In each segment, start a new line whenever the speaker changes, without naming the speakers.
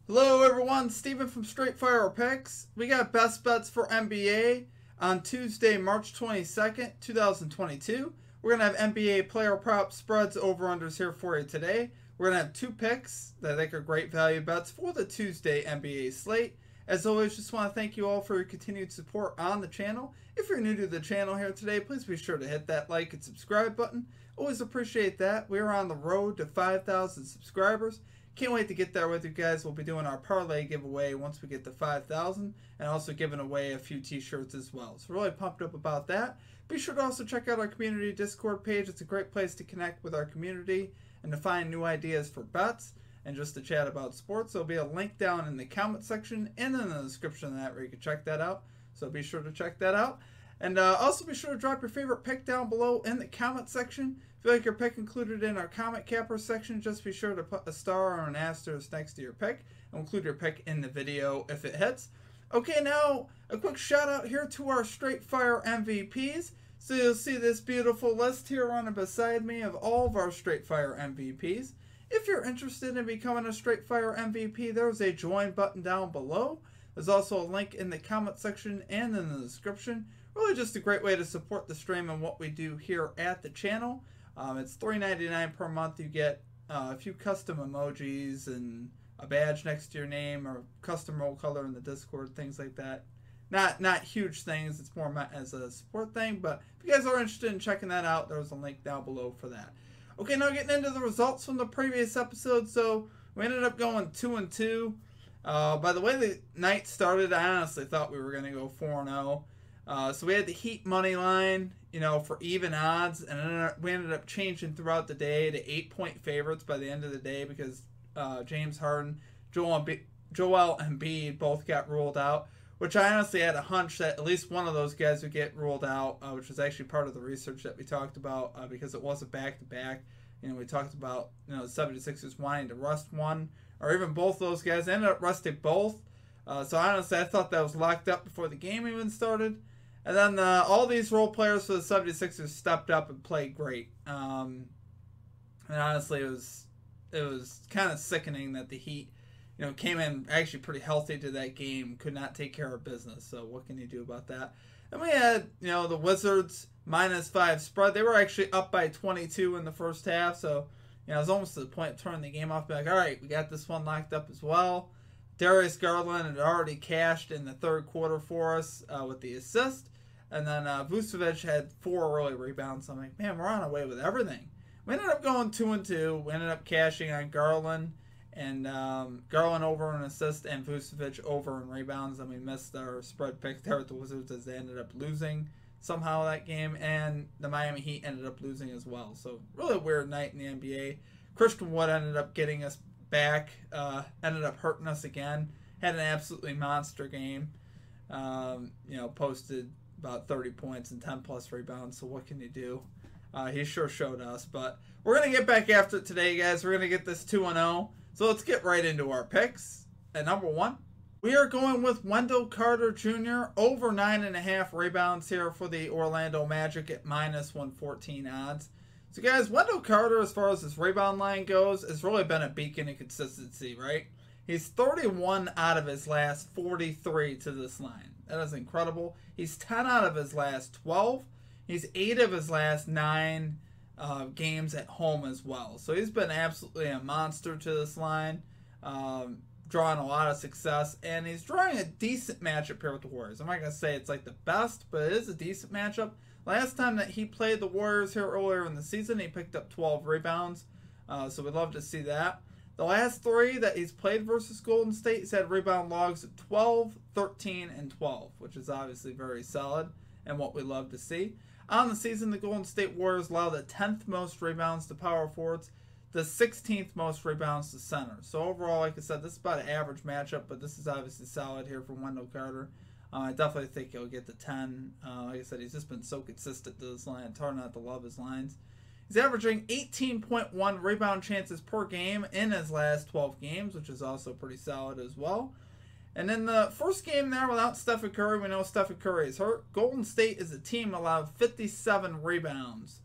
Hello everyone, Steven from Straight Fire Picks. We got best bets for NBA on Tuesday, March 22nd, 2022. We're going to have NBA player prop spreads over-unders here for you today. We're going to have two picks that I think are great value bets for the Tuesday NBA slate. As always, just want to thank you all for your continued support on the channel. If you're new to the channel here today, please be sure to hit that like and subscribe button. Always appreciate that. We are on the road to 5,000 subscribers. Can't wait to get there with you guys. We'll be doing our parlay giveaway once we get to 5,000 and also giving away a few t-shirts as well. So really pumped up about that. Be sure to also check out our community Discord page. It's a great place to connect with our community and to find new ideas for bets and just to chat about sports. There'll be a link down in the comment section and in the description of that where you can check that out. So be sure to check that out. And also be sure to drop your favorite pick down below in the comment section. If you like your pick included in our comment capper section, just be sure to put a star or an asterisk next to your pick and include your pick in the video if it hits. Okay, now a quick shout out here to our Straight Fire MVPs. So you'll see this beautiful list here running beside me of all of our Straight Fire MVPs. If you're interested in becoming a Straight Fire MVP, there's a join button down below. There's also a link in the comment section and in the description. Really just a great way to support the stream and what we do here at the channel. It's $3.99 per month. You get a few custom emojis and a badge next to your name or custom roll color in the Discord, things like that. Not huge things. It's more meant as a support thing. But if you guys are interested in checking that out, there's a link down below for that. Okay, now getting into the results from the previous episode. So we ended up going 2-2. By the way the night started, I honestly thought we were going to go 4-0. So we had the Heat money line, for even odds, and we ended up changing throughout the day to 8-point favorites by the end of the day because James Harden, Joel Embiid both got ruled out, which I honestly had a hunch that at least one of those guys would get ruled out, which was actually part of the research that we talked about because it wasn't back-to-back. We talked about the 76ers wanting to rest one or even both those guys. They ended up resting both. So honestly, I thought that was locked up before the game even started. And then all these role players for the 76ers stepped up and played great. And honestly, it was kind of sickening that the Heat, came in actually pretty healthy to that game, could not take care of business. So what can you do about that? And we had, the Wizards -5 spread. They were actually up by 22 in the first half. So, it was almost to the point of turning the game off. Be like, all right, we got this one locked up as well. Darius Garland had already cashed in the third quarter for us with the assist. And then Vucevic had 4 early rebounds. So I'm like, man, we're on our way with everything. We ended up going 2-2. We ended up cashing on Garland. And Garland over an assist and Vucevic over in rebounds. And we missed our spread pick there with the Wizards as they ended up losing somehow that game. And the Miami Heat ended up losing as well. So really weird night in the NBA. Christian Wood ended up getting us back, ended up hurting us again. Had an absolutely monster game. Posted about 30 points and 10 plus rebounds. So what can you do? He sure showed us. But we're going to get back after it today, guys. We're going to get this 2-0. So let's get right into our picks. At number 1, we are going with Wendell Carter Jr. over 9.5 rebounds here for the Orlando Magic at -114 odds. So guys, Wendell Carter, as far as his rebound line goes, has really been a beacon of consistency, right? He's 31 out of his last 43 to this line. That is incredible. He's 10 out of his last 12. He's 8 of his last 9 games at home as well. So he's been absolutely a monster to this line, drawing a lot of success. And he's drawing a decent matchup here with the Warriors. I'm not going to say it's like the best, but it is a decent matchup. Last time that he played the Warriors here earlier in the season, he picked up 12 rebounds. So we'd love to see that. The last 3 that he's played versus Golden State, he's had rebound logs of 12, 13, and 12, which is obviously very solid and what we love to see. On the season, the Golden State Warriors allow the 10th most rebounds to power forwards, the 16th most rebounds to centers. So overall, like I said, this is about an average matchup, but this is obviously solid here for Wendell Carter. I definitely think he'll get the 10. Like I said, he's just been so consistent to this line. It's hard not to love his lines. He's averaging 18.1 rebound chances per game in his last 12 games, which is also pretty solid as well. And in the first game there without Stephen Curry, we know Stephen Curry is hurt. Golden State is a team that allowed 57 rebounds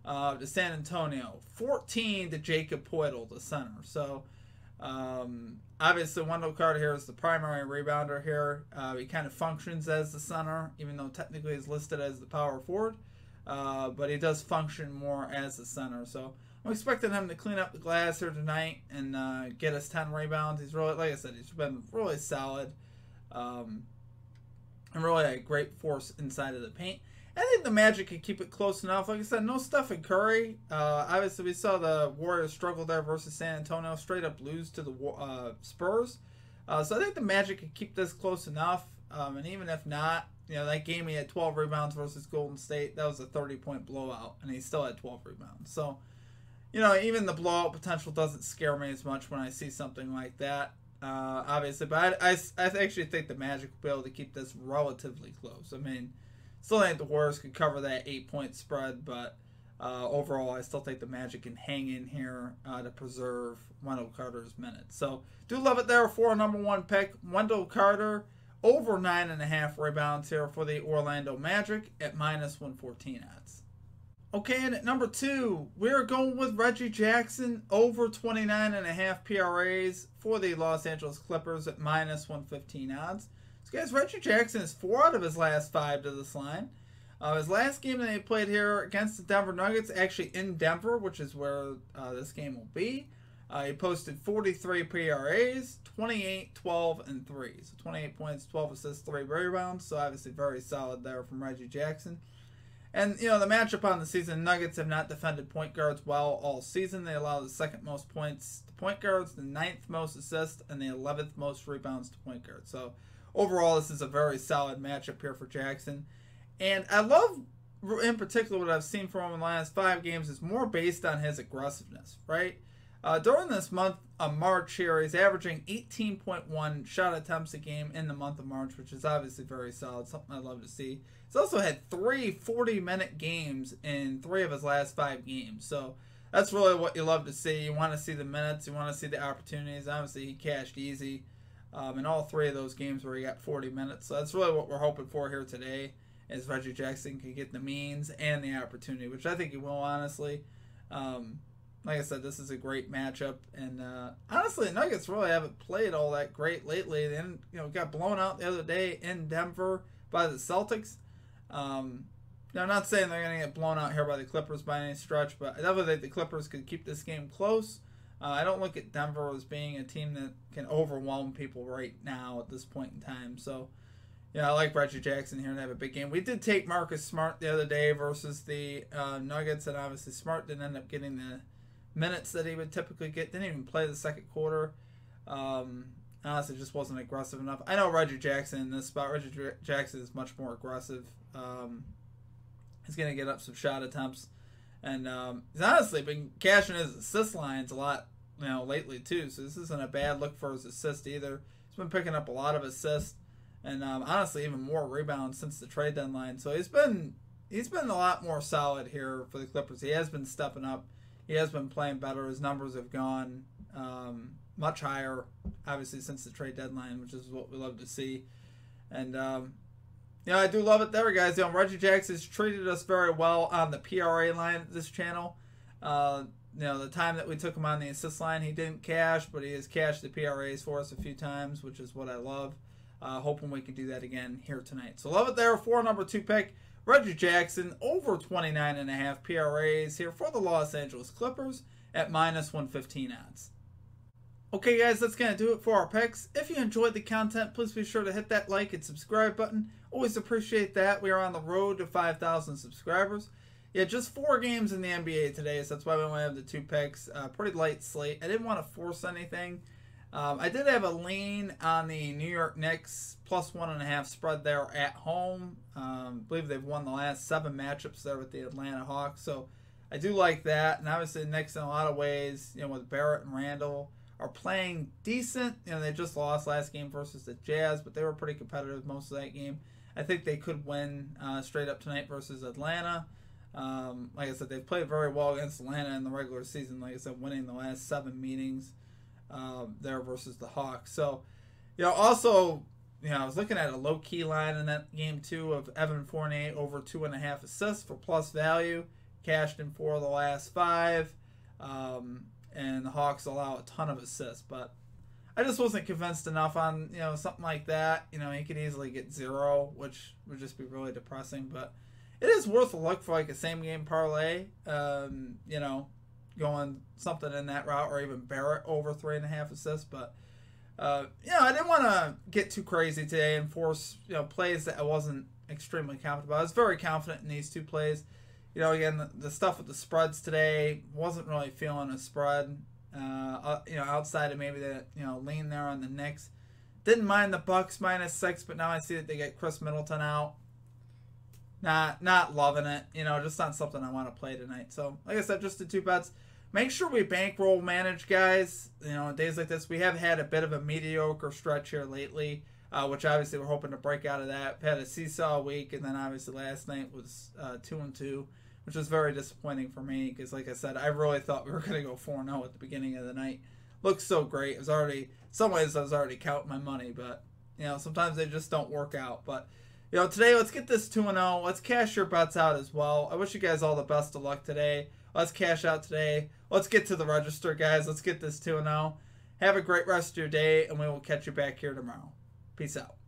to San Antonio, 14 to Jacob Poeltl, the center. So Obviously, Wendell Carter here is the primary rebounder here. He kind of functions as the center, even though technically he's listed as the power forward. But he does function more as the center. So I'm expecting him to clean up the glass here tonight and get us 10 rebounds. He's really, like I said, he's been really solid. And really a great force inside of the paint. I think the Magic can keep it close enough. Like I said, no Stephen Curry. Obviously, we saw the Warriors struggle there versus San Antonio. Straight up lose to the Spurs. So I think the Magic can keep this close enough. And even if not, that game he had 12 rebounds versus Golden State. That was a 30-point blowout. And he still had 12 rebounds. So, even the blowout potential doesn't scare me as much when I see something like that. Obviously. But I actually think the Magic will be able to keep this relatively close. I mean, still think the Warriors could cover that 8-point spread, but overall, I still think the Magic can hang in here to preserve Wendell Carter's minutes. So, do love it there for a number 1 pick. Wendell Carter, over 9.5 rebounds here for the Orlando Magic at -114 odds. Okay, and at number 2, we're going with Reggie Jackson, over 29.5 PRAs for the Los Angeles Clippers at -115 odds. So guys, Reggie Jackson is 4 out of his last 5 to this line. His last game that he played here against the Denver Nuggets, actually in Denver, which is where this game will be. He posted 43 PRAs, 28, 12, and 3. So 28 points, 12 assists, 3 rebounds. So obviously very solid there from Reggie Jackson. And, the matchup on the season, Nuggets have not defended point guards well all season. They allow the 2nd most points to point guards, the 9th most assists, and the 11th most rebounds to point guards. So overall, this is a very solid matchup here for Jackson. And I love, in particular, what I've seen from him in the last 5 games is more based on his aggressiveness, right? During this month of March here, he's averaging 18.1 shot attempts a game in the month of March, which is obviously very solid, something I love to see. He's also had 3 40-minute games in 3 of his last 5 games. So that's really what you love to see. You want to see the minutes. You want to see the opportunities. Obviously, he cashed easy in all 3 of those games where he got 40 minutes. So that's really what we're hoping for here today, is Reggie Jackson can get the means and the opportunity, which I think he will, honestly. Like I said, this is a great matchup, and honestly, the Nuggets really haven't played all that great lately. They got blown out the other day in Denver by the Celtics. I'm not saying they're going to get blown out here by the Clippers by any stretch, but I definitely think the Clippers could keep this game close. I don't look at Denver as being a team that can overwhelm people right now at this point in time. So, I like Reggie Jackson here to have a big game. We did take Marcus Smart the other day versus the Nuggets, and obviously Smart didn't end up getting the minutes that he would typically get. Didn't even play the second quarter. Honestly, just wasn't aggressive enough. I know Reggie Jackson in this spot. Reggie Jackson is much more aggressive. He's going to get up some shot attempts. And he's honestly been cashing his assist lines a lot lately too. So this isn't a bad look for his assist either. He's been picking up a lot of assists. And honestly, even more rebounds since the trade deadline. So he's been a lot more solid here for the Clippers. He has been stepping up. He has been playing better. His numbers have gone much higher, obviously, since the trade deadline, which is what we love to see. And, I do love it there, guys. Reggie Jackson's treated us very well on the PRA line of this channel. The time that we took him on the assist line, he didn't cash, but he has cashed the PRAs for us a few times, which is what I love. Hoping we can do that again here tonight. So love it there for number 2 pick. Reggie Jackson, over 29.5 PRAs here for the Los Angeles Clippers at -115 odds. Okay, guys, that's going to do it for our picks. If you enjoyed the content, please be sure to hit that like and subscribe button. Always appreciate that. We are on the road to 5,000 subscribers. Yeah, just 4 games in the NBA today, so that's why we only have the 2 picks. Pretty light slate. I didn't want to force anything. I did have a lean on the New York Knicks +1.5 spread there at home. I believe they've won the last 7 matchups there with the Atlanta Hawks, so I do like that. And obviously the Knicks in a lot of ways, with Barrett and Randall, are playing decent. They just lost last game versus the Jazz, but they were pretty competitive most of that game. I think they could win straight up tonight versus Atlanta. Like I said, they've played very well against Atlanta in the regular season. Like I said, winning the last 7 meetings there versus the Hawks. So, also, I was looking at a low-key line in that game, too, of Evan Fournier over 2.5 assists for plus value. Cashed in 4 of the last 5. and the Hawks allow a ton of assists. But I just wasn't convinced enough on, something like that. He could easily get 0, which would just be really depressing. But it is worth a look for like a same game parlay. Going something in that route, or even Barrett over 3.5 assists. But I didn't want to get too crazy today and force plays that I wasn't extremely confident about. I was very confident in these 2 plays. Again, the stuff with the spreads today, wasn't really feeling a spread. Outside of maybe the lean there on the Knicks. Didn't mind the Bucks -6, but now I see that they get Chris Middleton out. Not loving it. Just not something I want to play tonight. So, like I said, just the 2 bets. Make sure we bankroll manage, guys. Days like this, we have had a bit of a mediocre stretch here lately, which obviously we're hoping to break out of that. We've had a seesaw week, and then obviously last night was 2-2, which was very disappointing for me because, like I said, I really thought we were going to go 4-0 at the beginning of the night. Looked so great. It was already, some ways I was already counting my money, but, sometimes they just don't work out. But, today, let's get this 2-0. Let's cash your bets out as well. I wish you guys all the best of luck today. Let's cash out today. Let's get to the register, guys. Let's get this 2-0. Have a great rest of your day, and we will catch you back here tomorrow. Peace out.